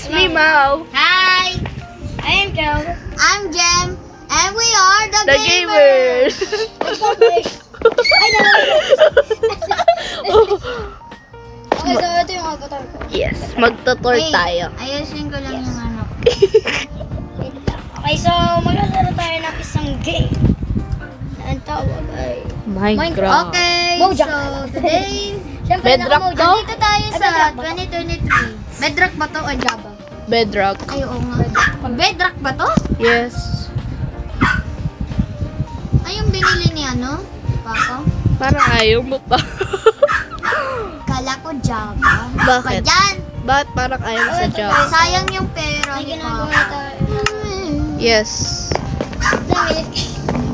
It's me, Mau. Hi! I am Joe. I'm Jem, and we are the Gamers. Ay, okay, so ito yung avatar ko. Yes, magtutour Hey, tayo. ayusin ko lang yung ano. Wait lang. Okay, so maglalaro tayo ng isang game. Ang tawag ay Minecraft. Okay, Mojang. so today, Siyempre, Bedrock naka-mojang. to? dito tayo Ay, sa Bedrock ba to? 2023. Bedrock ba to o Java? Bedrock. Ay, oo nga. Bedrock ba to? Yes. Ay, yung binili ni ano? Papa? Parang ayaw mo pa. Kala ko Java. Bakit? Ba yan? Bakit parang ayaw mo sa job? Sayang yung pera May ni ginagawa Papa. tayo. Yes.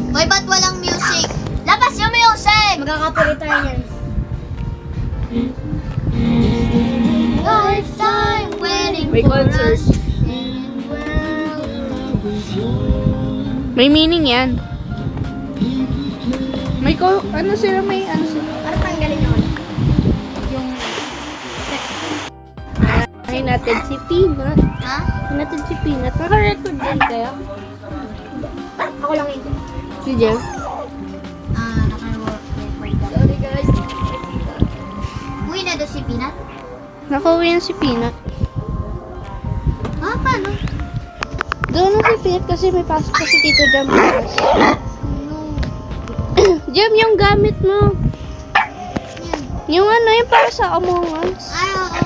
Hoy, ba't walang music? Labas yung music! Magkakapulit tayo yan. Lifetime waiting May for concert. us. And we're- May meaning yan. May ano sila, may ano sila. Para tanggalin yung ano. Yung... Ay natin si Peanut. Ha? Ay natin si Peanut. Naka-record din kaya. Ako lang hindi. Si Jeff. Naka-record. Sorry guys. Uwi na doon si Pinat? Nakauwi na si Peanut. Paano? Doon na si Peanut kasi may pasok pa si Tito Jam bukas. Jam, yung gamit mo. Yan. Yung ano, yung para sa Among Us. Ay, oo.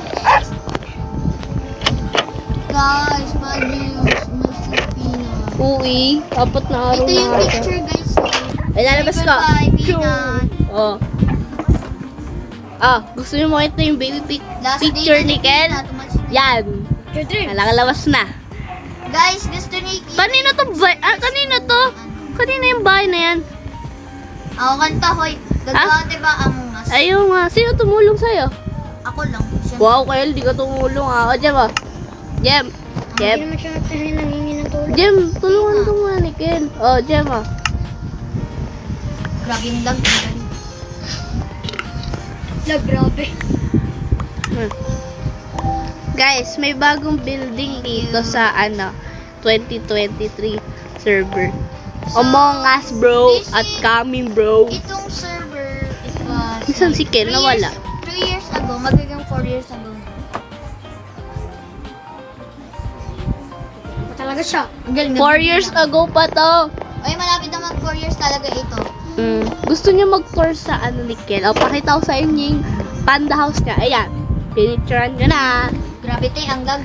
Guys, mag-use mo si Pinat. Uwi. Apat na araw Ito yung na ata. picture, guys. Ay, lalabas ko. Goodbye, Peanut. Oh. Ah, gusto niyo makita yung baby Last picture day ni Ken? Peanut, umalis na. Yan. Nakalabas na. Guys, gusto ni Ken. Kanino to? Kanino to? Kanino yung bahay na yan? Ako kanta, hoy. Gagawa, diba, Among Us? Ayun nga. Sino tumulong sa'yo? Ako lang. Siyempre. Wow, Kyle, di ka tumulong ah. O, Jem ah. Jem. Hindi Jem. naman siya nangingi ng tulong. Jem, tulungan ko nga ni Ken. O, Jem ah. Grabe yung lag. Love, grabe. Hmm. Guys, may bagong building dito sa 2023 server. Among Us, bro. this At is- coming, bro. Itong server, it was... Saan si Ken? Nawala. 3 years ago. Magiging 4 years ago. Talaga siya. 4 years ago pa to. Ay, malapit naman 4 years talaga ito. Gusto niyo mag-tour sa ni Ken? O, pakita ko sa inyo yung panda house niya. Ayan. Pinicturean nyo na. Grabe tayo, ang lag.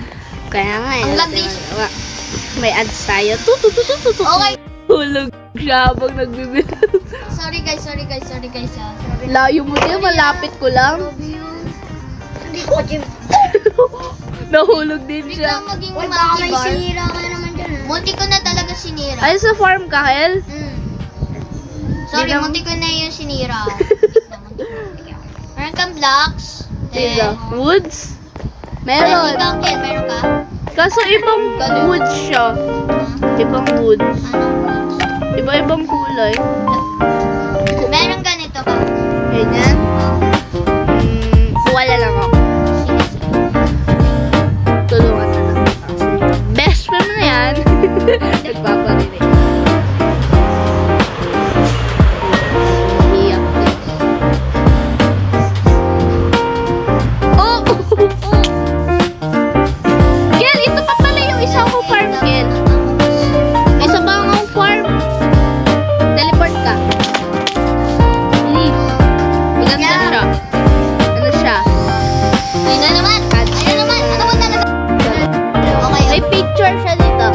Kaya nga, Ang labis. may ads tayo. Tutututututu. Okay. Hulog siya habang nagbibigay. Sorry guys. Ah. Layo mo din, malapit ko lang. Grabe yun. Hindi ko ka, Jim. Nahulog din siya. Biglang maging Uy, baka monkey may bar. sinira ka na naman dyan ah. Munti ko na talaga sinira. Ay, sa farm ka, Hel? Sorry, Di lang- munti ko na yung sinira. Munti ko. Meron kang blocks. Dito. Woods? Meron. Meron. Ikaw, Ken, meron ka? Kaso ibang woods siya. Ibang woods. Anong woods? Iba-ibang kulay. Meron ganito ka. Ganyan. Wala lang ako. Sige, sige. Tulungan na lang. Best friend na yan. Nagpaparinig. Iyak din. Oh! Gel, ito pa pala yung isa ko farm, Gel. May isa pa akong farm. Teleport ka. Please. Maganda Yeah. siya. Ano siya? Ayun na naman. Ayun naman. Ano ba talaga? Okay, May picture siya dito.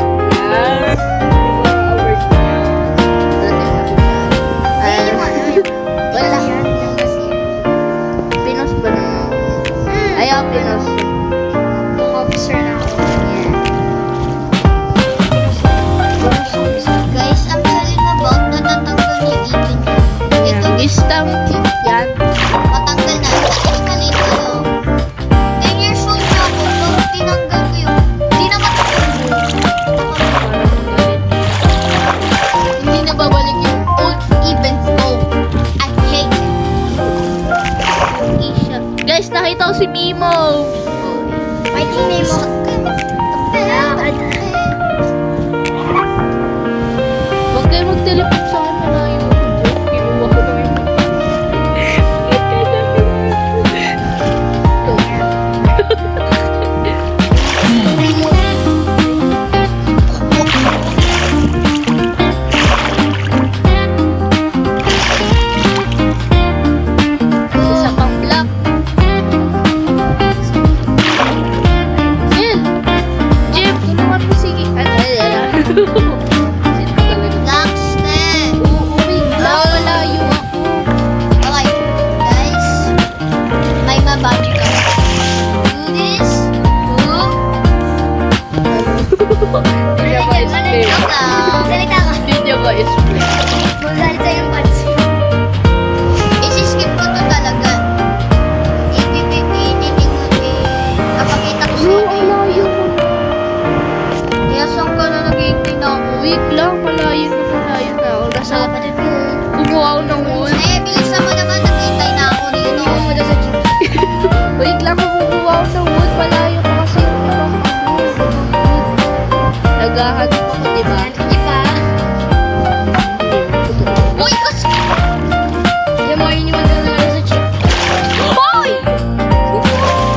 Wala. Pinos ba na? Ayaw, Pinos. Officer na ako. mag-teleport sa akin, malayo ako dyan. Kinuha ko lang yung... Isa pang block. Sil! Jeff, tulungan mo si... Sino talaga? Blocks na. Uuwi lang, malayo ako. Okay, guys. May mabaji ka. Do this. Do. Hindi niya ma-explain. Joke lang. Salita ka. Hindi niya ma-explain. Magsalita yung pants. Isi-skip ko to talaga. Kapakita ko sa Oo, inyo. malayo ko. Kaya saan ka na nag-iintay na ako? Wait lang, malayo na ako. Nasa... Kapatid mo. Kumuha ako ng wood. Eh, bilisan mo naman. Nag-iintay na ako dito. Iniwan mo daw sa jeep. Wait lang, kumuha ako ng wood. Malayo pa kasi yung ibang naghahanap ako, diba? Hindi pa. Uy, kasi... Yung mga iniwan daw na lang sa jeep. Hoy!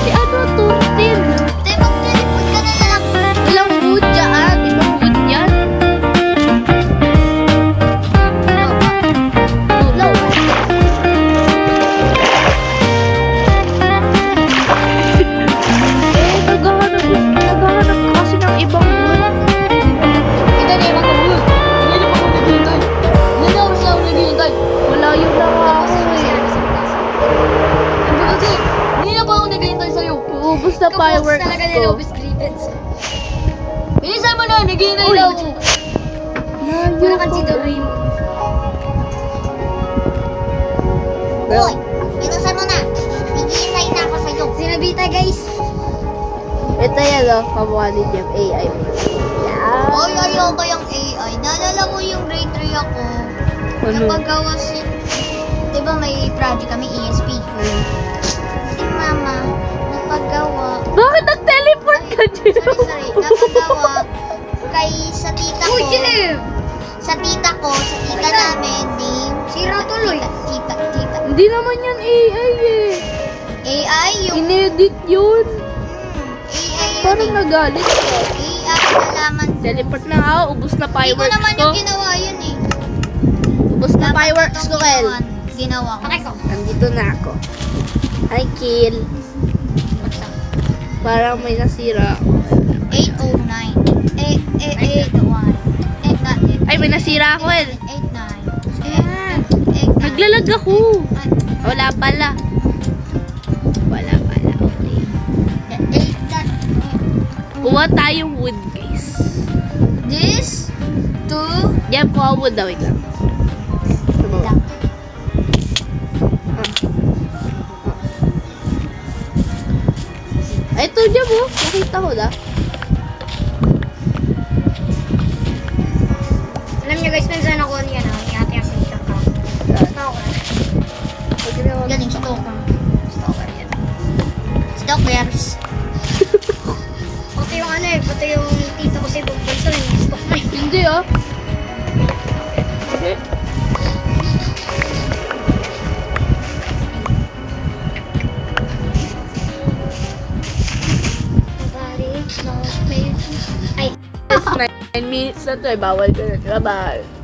Si ano, turtle. Te, mag-teleport ka na lang. Walang wood dyan. Ibang wood yan. Tulaw. Naghahanap ka kasi ng ibang wood. Ito na yung mga wood. Hindi na ako naghihintay. Hindi na ako sila naghihintay. Malayo na nga ako eh. Ano kasi? Hindi na pa ako naghihintay sa'yo. Uubos na fireworks talaga ko. nila Obis Griffiths. Bilisan mo na, naghihintay Uy. na ako. Wala kang si Malayo Doreen. Uy, bilisan mo na. Nag-iintay na ako sa'yo. Sinabita guys. Ito yan o, kamukha ni Jeff AI. Yeah. Oy, ayoko yung AI. Naalala mo yung grade 3 ako. Ano? Napagawa si... Diba may project kami, ESP. Si Mama, napagawa... Bakit nag-teleport ka, Jeff? Sorry. Napagawa kay sa tita ko. Uy, Jeff! Sa tita ko, sa tita namin, name... Sira tuloy. Tita. Hindi naman yan AI eh. AI yung... Inedit yun. AI yun Parang eh. nagalit ka. AI nalaman. Teleport na ako, ubos na Hindi ko fireworks naman ko. yung ginawa yun eh. Ubos na Dapat fireworks itong ko, Kel. Ginawa ko. Pakay ko. Nandito na ako. Hi, Kill. Parang may nasira. 809. 881. Ay, may nasira ako, El. 89. Naglalag ako. Wala pala. Wala pala, okay. Kuha tayong wood, guys. This, 2, Yan, kuha wood daw, wait lang. Sumawa. Ay, ito dyan mo. Nakita ko na. Alam niyo guys, kung saan ako niya na, i-ate ang picture ko. Basta ako na. Pag ginawa ko. galing stalker. Stalker yan. Stalkers. Pati yung ano eh, pati yung tito ko si Bob Benson, stalk na eh. Hindi, ah. Okay. Nobody knows me. Ay, 9 minutes na to eh. Bawal ka na. Bye-bye.